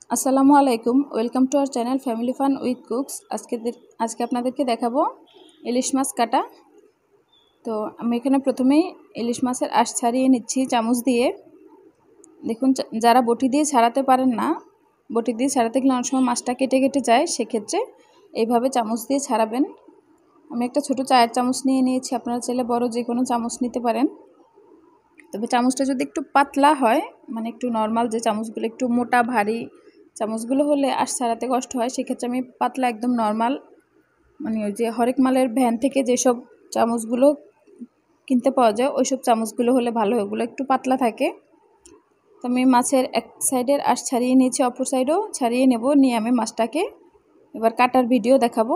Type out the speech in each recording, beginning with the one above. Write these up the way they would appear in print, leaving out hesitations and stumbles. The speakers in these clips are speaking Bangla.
আসসালামু আলাইকুম, welcome to our channel family fun with cooks. আজকে আপনাদেরকে দেখাবো ইলিশ মাছ কাটা। তো আমি এখানে প্রথমেই ইলিশ মাছের আঁশ ছাড়িয়ে নিচ্ছি চামচ দিয়ে। দেখুন, যারা বটি দিয়ে ছাড়াতে পারেন না, বটি দিয়ে ছাড়াতে গেলে অনেক সময় মাছটা কেটে কেটে যায়, সেক্ষেত্রে এইভাবে চামচ দিয়ে ছাড়াবেন। আমি একটা ছোটো চায়ের চামচ নিয়ে নিয়েছি, আপনারা চাইলে বড় যে কোনো চামচ নিতে পারেন। তবে চামচটা যদি একটু পাতলা হয়, মানে একটু নর্মাল যে চামচগুলো, একটু মোটা ভারী চামচগুলো হলে আঁশ ছাড়াতে কষ্ট হয়, সেক্ষেত্রে আমি পাতলা একদম নর্মাল, মানে ওই যে হরেক মালের ভ্যান থেকে যেসব চামচগুলো কিনতে পাওয়া যায় ওইসব চামচগুলো হলে ভালো, ওগুলো একটু পাতলা থাকে। তো আমি মাছের এক সাইডের আঁশ ছাড়িয়ে নিয়েছি, অপর সাইডও ছাড়িয়ে নেব, নিয়ে আমি মাছটাকে এবার কাটার ভিডিও দেখাবো।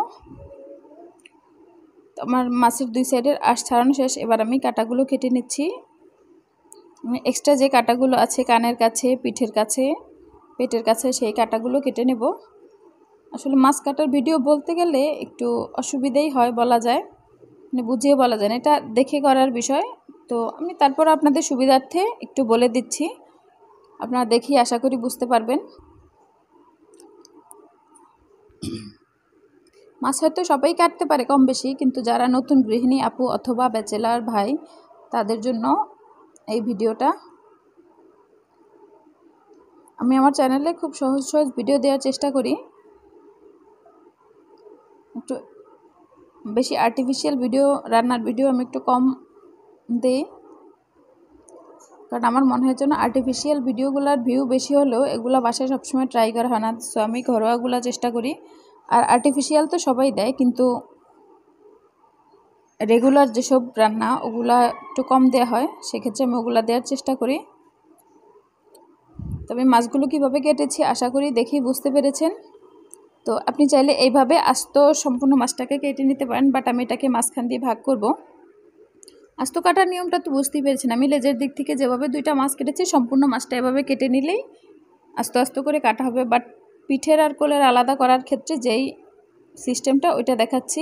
তো আমার মাছের দুই সাইডের আঁশ ছাড়ানো শেষ, এবার আমি কাটাগুলো কেটে নিচ্ছি। এক্সট্রা যে কাটাগুলো আছে কানের কাছে, পিঠের কাছে, পেটের কাছে, সেই কাটাগুলো কেটে নেব। আসলে মাছ কাটার ভিডিও বলতে গেলে একটু অসুবিধাই হয়, বলা যায়, মানে বুঝিয়ে বলা যায় না, এটা দেখে করার বিষয়। তো আমি তারপর আপনাদের সুবিধার্থে একটু বলে দিচ্ছি, আপনারা দেখি আশা করি বুঝতে পারবেন। মাছ হয়তো সবাই কাটতে পারে কম বেশি, কিন্তু যারা নতুন গৃহিণী আপু অথবা ব্যাচেলার ভাই, তাদের জন্য এই ভিডিওটা। আমি আমার চ্যানেলে খুব সহজ সহজ ভিডিও দেওয়ার চেষ্টা করি, একটু বেশি আর্টিফিশিয়াল ভিডিও, রান্নার ভিডিও আমি একটু কম দিই, কারণ আমার মনে হয় যেন আর্টিফিশিয়াল ভিডিওগুলোর ভিউ বেশি হলেও এগুলো বাসায় সবসময় ট্রাই করা হয় না। সো আমি ঘরোয়াগুলো চেষ্টা করি। আর আর্টিফিশিয়াল তো সবাই দেয়, কিন্তু রেগুলার যেসব রান্না ওগুলা একটু কম দেওয়া হয়, সেক্ষেত্রে আমি ওগুলো দেওয়ার চেষ্টা করি। তবে মাছগুলো কীভাবে কেটেছি আশা করি দেখেই বুঝতে পেরেছেন। তো আপনি চাইলে এইভাবে আস্ত সম্পূর্ণ মাছটাকে কেটে নিতে পারেন, বাট আমি এটাকে মাঝখান দিয়ে ভাগ করব। আস্ত কাটার নিয়মটা তো বুঝতেই পেরেছেন, আমি লেজের দিক থেকে যেভাবে দুইটা মাছ কেটেছি, সম্পূর্ণ মাছটা এভাবে কেটে নিলেই আস্তে আস্তে করে কাটা হবে। বাট পিঠের আর কোলের আলাদা করার ক্ষেত্রে যেই সিস্টেমটা, ওইটা দেখাচ্ছি।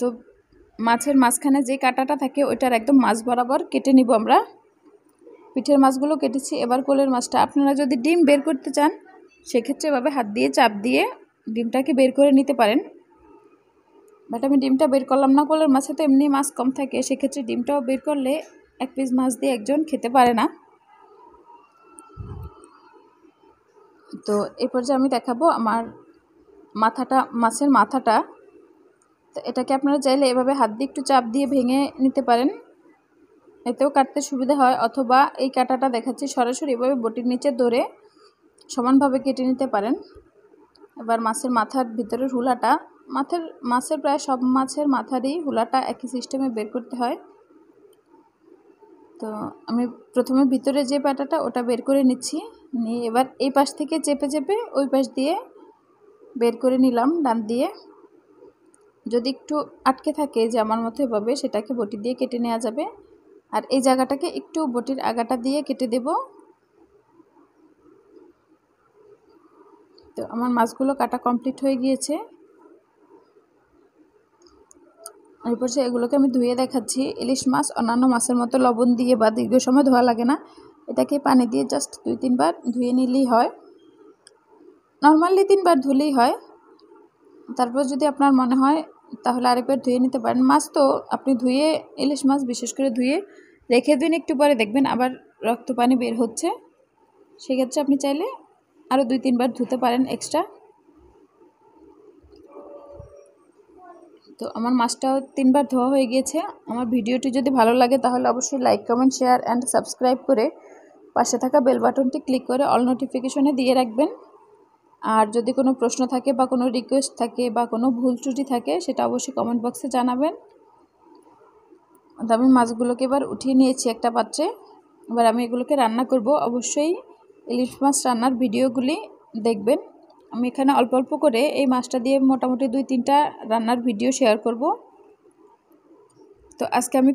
তো মাছের মাঝখানে যে কাটাটা থাকে ওইটার একদম মাছ বরাবর কেটে নিব আমরা। পিঠের মাছগুলো কেটেছি, এবার কোলের মাছটা। আপনারা যদি ডিম বের করতে চান, সেক্ষেত্রে এভাবে হাত দিয়ে চাপ দিয়ে ডিমটাকে বের করে নিতে পারেন। বাট আমি ডিমটা বের করলাম না, কোলের মাছে তো এমনি মাছ কম থাকে, সেক্ষেত্রে ডিমটাও বের করলে এক পিস মাছ দিয়ে একজন খেতে পারে না। তো এই পর্যায়ে আমি দেখাবো আমার মাথাটা, মাছের মাথাটা। তো এটাকে আপনারা চাইলে এভাবে হাত দিয়ে একটু চাপ দিয়ে ভেঙে নিতে পারেন, এতেও কাটতে সুবিধা হয়। অথবা এই কাটাটা দেখাচ্ছি, সরাসরি এভাবে বটির নিচে ধরে সমানভাবে কেটে নিতে পারেন। এবার মাছের মাথার ভিতরের হুলাটা, মাছের প্রায় সব মাছের মাথারই হুলাটা একই সিস্টেমে বের করতে হয়। তো আমি প্রথমে ভিতরে যে পাটাটা ওটা বের করে নিচ্ছি, নিয়ে এবার এই পাশ থেকে চেপে চেপে ওই পাশ দিয়ে বের করে নিলাম ডান দিয়ে। যদি একটু আটকে থাকে যে আমার মতো এভাবে, সেটাকে বটি দিয়ে কেটে নেওয়া যাবে। আর এই জায়গাটাকে একটু বটির আগাটা দিয়ে কেটে দেব। তো আমার মাছগুলো কাটা কমপ্লিট হয়ে গিয়েছে। এরপর এগুলোকে আমি ধুয়ে দেখাচ্ছি। ইলিশ মাছ অন্যান্য মাছের মতো লবণ দিয়ে বা দীর্ঘ সময় ধোয়া লাগে না, এটাকে পানি দিয়ে জাস্ট 2-3 বার ধুয়ে নিলেই হয়। নর্মালি 3 বার ধুলেই হয়। তারপর যদি আপনার মনে হয় তাহলে আরেকবার ধুয়ে নিতে পারেন। মাছ তো আপনি ধুয়ে, ইলিশ মাছ বিশেষ করে ধুয়ে রেখে দিন, একটু পরে দেখবেন আবার রক্ত পানি বের হচ্ছে, সেক্ষেত্রে আপনি চাইলে আরও 2-3 বার ধুতে পারেন এক্সট্রা। তো আমার মাছটাও 3 বার ধোয়া হয়ে গিয়েছে। আমার ভিডিওটি যদি ভালো লাগে তাহলে অবশ্যই like, comment, share and subscribe করে পাশে থাকা বেল বাটনটি ক্লিক করে অল নোটিফিকেশনে দিয়ে রাখবেন। আর যদি কোনো প্রশ্ন থাকে বা কোনো রিকোয়েস্ট থাকে বা কোনো ভুল ত্রুটি থাকে, সেটা অবশ্যই কমেন্ট বক্সে জানাবেন। তো আমি মাছগুলোকে এবার উঠিয়ে নিয়েছি একটা পাত্রে। এবার আমি এগুলোকে রান্না করব। অবশ্যই ইলিশ মাছ রান্নার ভিডিওগুলি দেখবেন। আমি এখানে অল্প অল্প করে এই মাছটা দিয়ে মোটামুটি 2-3টা রান্নার ভিডিও শেয়ার করব। তো আজকে আমি